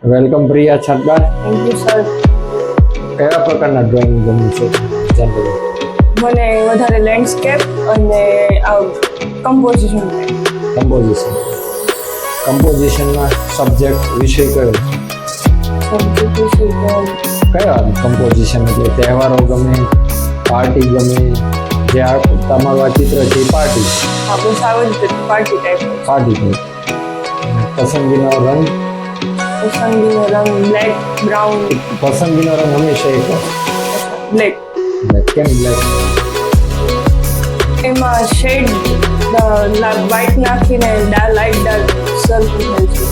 Welcome Priya Chhatbar. Thank you sir. કયા પ્રકારના drawing ગમે છે જનરલી? મને વધારે લેન્ડસ્કેપ અને કમ્પોઝિશન. કમ્પોઝિશનમાં સબ્જેક્ટ વિષય કયો છે? કયો કમ્પોઝિશન એટલે તહેવારો ગમે, પાર્ટી ગમે? જે આ તમારું આ ચિત્ર છે એ પાર્ટી આપણે સાવ જ પાર્ટી ટાઈપ. ટાઈપ. પસંદગીનો રંગ? પસંદગીનો રંગ બ્લેક, બ્રાઉન. પસંદગીનો રંગ હંમેશા એક બ્લેક. કેમ બ્લેક? એમાં શેડ વ્હાઇટ નાખીને લાઇટ ડાર્ક સર્કલ થાય છે.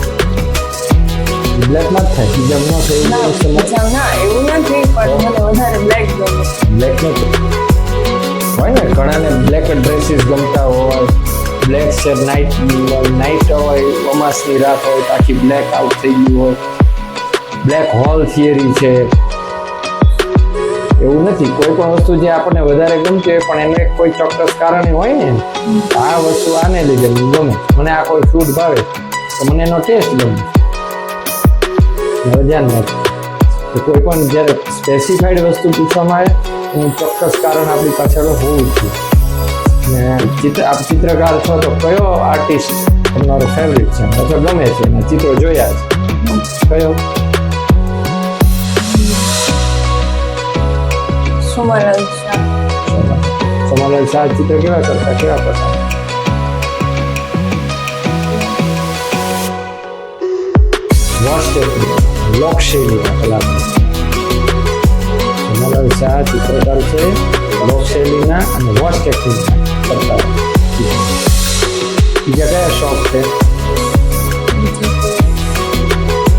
બ્લેકમાં જ થાય, બીજા ન થાય? ના એવું નથી, પણ મને વધારે બ્લેક ગમે. બ્લેક નથી હોય ને, ઘણાને બ્લેક ડ્રેસીસ ગમતા હોય, બ્લેક છે નાઇટ હોય, અમાસની રાત હોય તો આખી બ્લેક આઉટ થઈ ગયું હોય. બ્લેક હોલ થિયરી છે. એવું નથી, કોઈ પણ વસ્તુ જે આપણને વધારે ગમતી હોય પણ એનું એક કોઈ ચોક્કસ કારણ હોય ને, આ વસ્તુ આને લીધે ગમે. મને આ કોઈ ફ્રૂટ ભાવે તો મને એનો ટેસ્ટ ગમે. ધ્યાન નથી તો કોઈ પણ જ્યારે સ્પેસિફાઈડ વસ્તુ પૂછવામાં આવે એનું ચોક્કસ કારણ આપણી પાછળ હોવું જ જોઈએ. ને ચિત્રકાર છો તો કયો આર્ટિસ્ટ તમારો ફેવરિટ છે અથવા ગમે છે એના ચિત્રો જોયા છે? કયો? સોમાલાલ શાહ. સોમાલાલ શાહ ચિત્ર કેવા કરતા, કેવા પસંદ? લોકશૈલીના કલાકાર. સોમાલાલ શાહ ચિત્રકાર છે, લોકશૈલીના અને વોશ ટેકનિક કરતા. બીજા કયા શોખ છે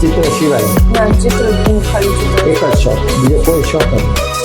ચિત્ર સિવાય? ના, ચિત્ર ખાલી ચિત્ર. એક જ શોખ, બીજો કોઈ શોખ નથી?